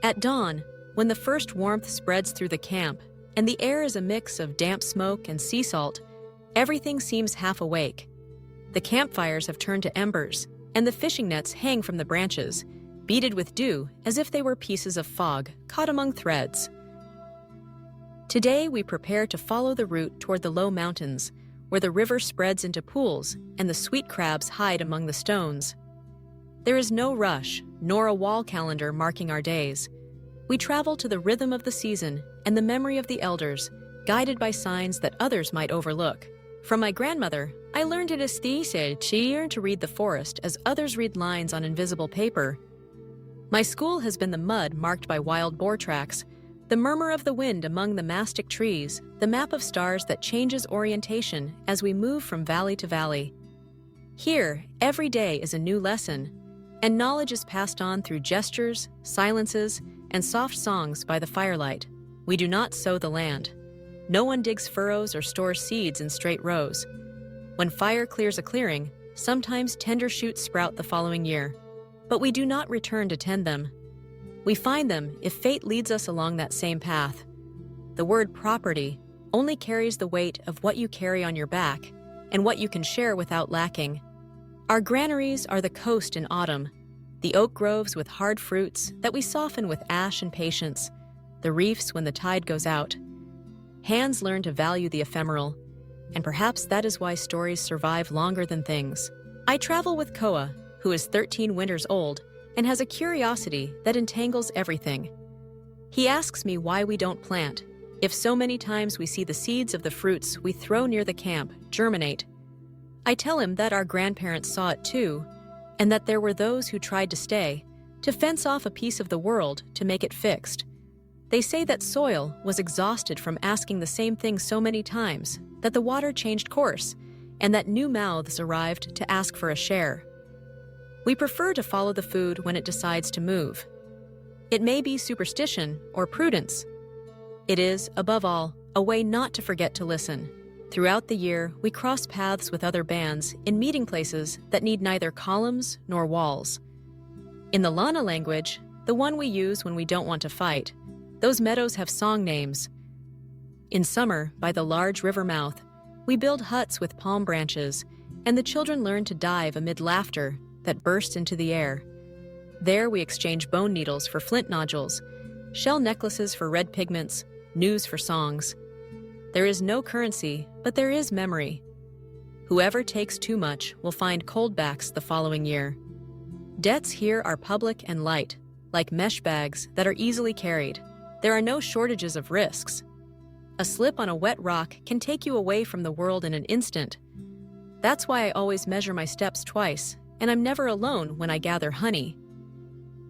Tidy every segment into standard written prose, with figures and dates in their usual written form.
At dawn, when the first warmth spreads through the camp and the air is a mix of damp smoke and sea salt, everything seems half awake. The campfires have turned to embers, and the fishing nets hang from the branches, beaded with dew as if they were pieces of fog caught among threads. Today we prepare to follow the route toward the low mountains, where the river spreads into pools and the sweet crabs hide among the stones. There is no rush, nor a wall calendar marking our days. We travel to the rhythm of the season and the memory of the elders, guided by signs that others might overlook. From my grandmother, I learned it is easier to read the forest as others read lines on invisible paper. My school has been the mud marked by wild boar tracks, the murmur of the wind among the mastic trees, the map of stars that changes orientation as we move from valley to valley. Here, every day is a new lesson, and knowledge is passed on through gestures, silences, and soft songs by the firelight. We do not sow the land. No one digs furrows or stores seeds in straight rows. When fire clears a clearing, sometimes tender shoots sprout the following year. But we do not return to tend them. We find them if fate leads us along that same path. The word property only carries the weight of what you carry on your back and what you can share without lacking. Our granaries are the coast in autumn, the oak groves with hard fruits that we soften with ash and patience, the reefs when the tide goes out. Hands learn to value the ephemeral, and perhaps that is why stories survive longer than things. I travel with Koa, who is 13 winters old and has a curiosity that entangles everything. He asks me why we don't plant, if so many times we see the seeds of the fruits we throw near the camp germinate. I tell him that our grandparents saw it too, and that there were those who tried to stay, to fence off a piece of the world to make it fixed. They say that soil was exhausted from asking the same thing so many times, that the water changed course, and that new mouths arrived to ask for a share. We prefer to follow the food when it decides to move. It may be superstition or prudence. It is, above all, a way not to forget to listen. Throughout the year, we cross paths with other bands in meeting places that need neither columns nor walls. In the Lana language, the one we use when we don't want to fight, those meadows have song names. In summer, by the large river mouth, we build huts with palm branches, and the children learn to dive amid laughter that bursts into the air. There we exchange bone needles for flint nodules, shell necklaces for red pigments, news for songs. There is no currency, but there is memory. Whoever takes too much will find coldbacks the following year. Debts here are public and light, like mesh bags that are easily carried. There are no shortages of risks. A slip on a wet rock can take you away from the world in an instant. That's why I always measure my steps twice, and I'm never alone when I gather honey.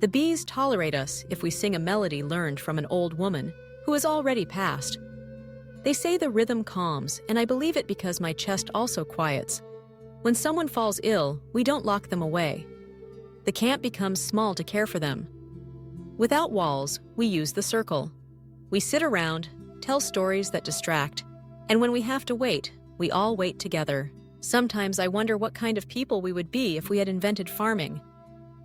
The bees tolerate us if we sing a melody learned from an old woman who has already passed. They say the rhythm calms, and I believe it because my chest also quiets. When someone falls ill, we don't lock them away. The camp becomes small to care for them. Without walls, we use the circle. We sit around, tell stories that distract, and when we have to wait, we all wait together. Sometimes I wonder what kind of people we would be if we had invented farming.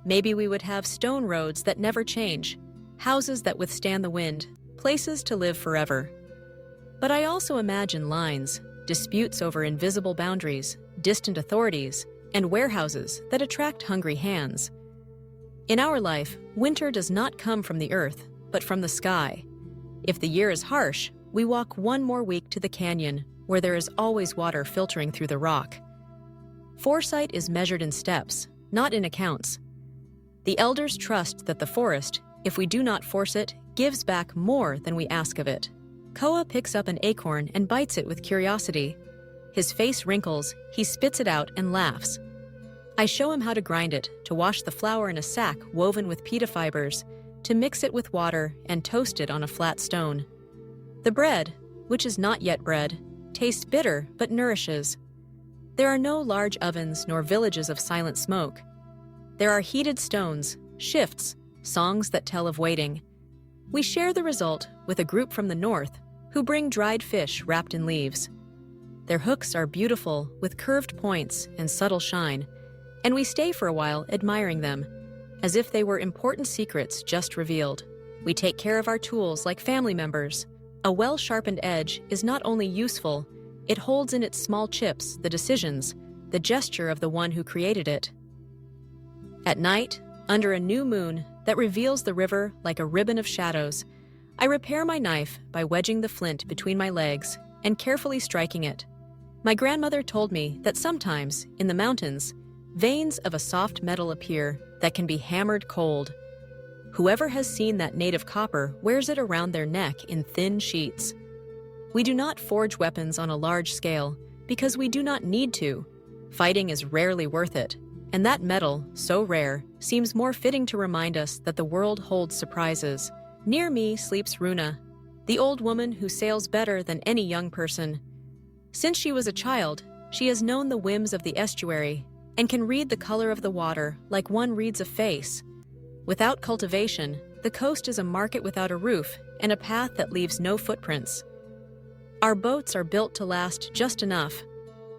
Maybe we would have stone roads that never change, houses that withstand the wind, places to live forever. But I also imagine lines, disputes over invisible boundaries, distant authorities, and warehouses that attract hungry hands. In our life, winter does not come from the earth, but from the sky. If the year is harsh, we walk one more week to the canyon, where there is always water filtering through the rock. Foresight is measured in steps, not in accounts. The elders trust that the forest, if we do not force it, gives back more than we ask of it. Koa picks up an acorn and bites it with curiosity. His face wrinkles, he spits it out and laughs. I show him how to grind it, to wash the flour in a sack woven with pita fibers, to mix it with water and toast it on a flat stone. The bread, which is not yet bread, tastes bitter but nourishes. There are no large ovens nor villages of silent smoke. There are heated stones, shifts, songs that tell of waiting. We share the result with a group from the north who bring dried fish wrapped in leaves. Their hooks are beautiful with curved points and subtle shine, and we stay for a while admiring them, as if they were important secrets just revealed. We take care of our tools like family members. A well-sharpened edge is not only useful, it holds in its small chips the decisions, the gesture of the one who created it. At night, under a new moon that reveals the river like a ribbon of shadows, I repair my knife by wedging the flint between my legs and carefully striking it. My grandmother told me that sometimes, in the mountains, veins of a soft metal appear that can be hammered cold. Whoever has seen that native copper wears it around their neck in thin sheets. We do not forge weapons on a large scale because we do not need to. Fighting is rarely worth it, and that metal, so rare, seems more fitting to remind us that the world holds surprises. Near me sleeps Runa, the old woman who sails better than any young person. Since she was a child, she has known the whims of the estuary and can read the color of the water like one reads a face. Without cultivation, the coast is a market without a roof and a path that leaves no footprints. Our boats are built to last just enough.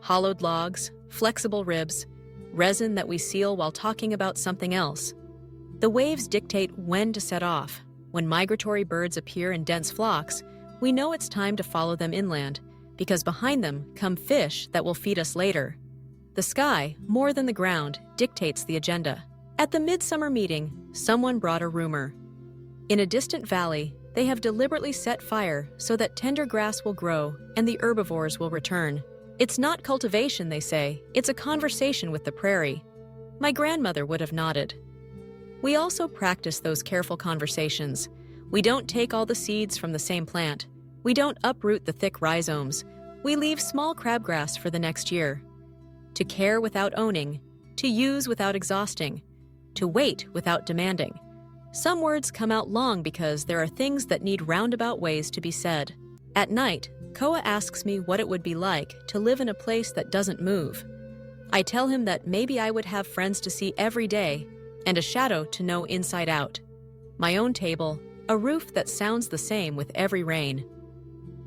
Hollowed logs, flexible ribs, resin that we seal while talking about something else. The waves dictate when to set off. When migratory birds appear in dense flocks, we know it's time to follow them inland, because behind them come fish that will feed us later. The sky, more than the ground, dictates the agenda. At the midsummer meeting, someone brought a rumor. In a distant valley, they have deliberately set fire so that tender grass will grow and the herbivores will return. It's not cultivation, they say, it's a conversation with the prairie. My grandmother would have nodded. We also practice those careful conversations. We don't take all the seeds from the same plant. We don't uproot the thick rhizomes. We leave small crabgrass for the next year. To care without owning, to use without exhausting, to wait without demanding. Some words come out long because there are things that need roundabout ways to be said. At night, Koa asks me what it would be like to live in a place that doesn't move. I tell him that maybe I would have friends to see every day and a shadow to know inside out. My own table, a roof that sounds the same with every rain.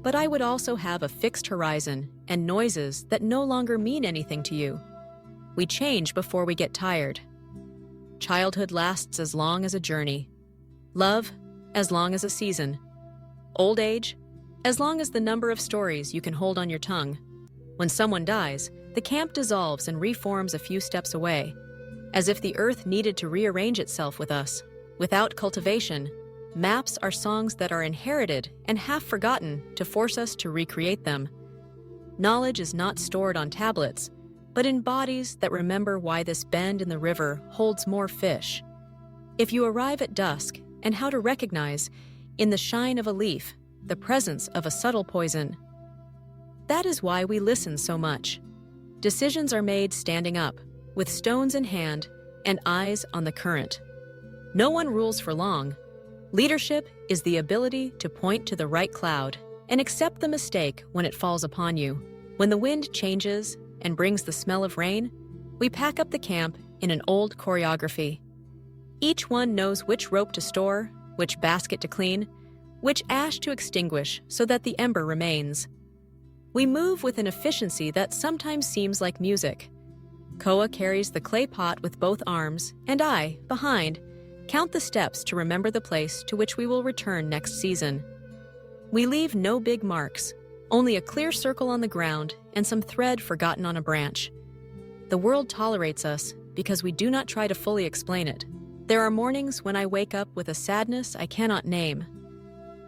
But I would also have a fixed horizon and noises that no longer mean anything to you. We change before we get tired. Childhood lasts as long as a journey. Love, as long as a season. Old age, as long as the number of stories you can hold on your tongue. When someone dies, the camp dissolves and reforms a few steps away, as if the earth needed to rearrange itself with us. Without cultivation, maps are songs that are inherited and half forgotten to force us to recreate them. Knowledge is not stored on tablets, but in bodies that remember why this bend in the river holds more fish. If you arrive at dusk and how to recognize, in the shine of a leaf, the presence of a subtle poison. That is why we listen so much. Decisions are made standing up, with stones in hand and eyes on the current. No one rules for long. Leadership is the ability to point to the right cloud and accept the mistake when it falls upon you. When the wind changes and brings the smell of rain, we pack up the camp in an old choreography. Each one knows which rope to store, which basket to clean, which ash to extinguish so that the ember remains. We move with an efficiency that sometimes seems like music. Koa carries the clay pot with both arms, and I, behind, count the steps to remember the place to which we will return next season. We leave no big marks, only a clear circle on the ground and some thread forgotten on a branch. The world tolerates us because we do not try to fully explain it. There are mornings when I wake up with a sadness I cannot name.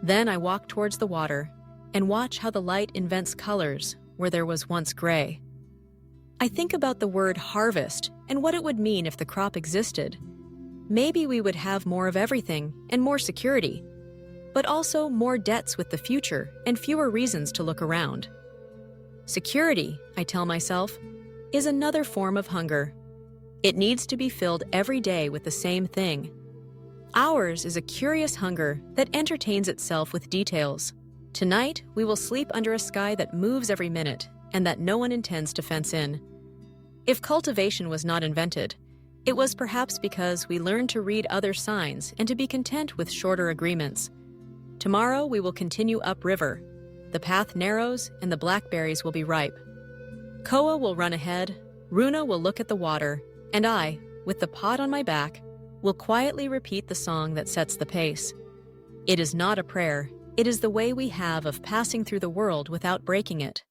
Then I walk towards the water and watch how the light invents colors where there was once gray. I think about the word harvest and what it would mean if the crop existed. Maybe we would have more of everything and more security, but also more debts with the future and fewer reasons to look around. Security, I tell myself, is another form of hunger. It needs to be filled every day with the same thing. Ours is a curious hunger that entertains itself with details. Tonight, we will sleep under a sky that moves every minute and that no one intends to fence in. If cultivation was not invented, it was perhaps because we learned to read other signs and to be content with shorter agreements. Tomorrow we will continue upriver. The path narrows and the blackberries will be ripe. Koa will run ahead, Runa will look at the water, and I, with the pot on my back, will quietly repeat the song that sets the pace. It is not a prayer, it is the way we have of passing through the world without breaking it.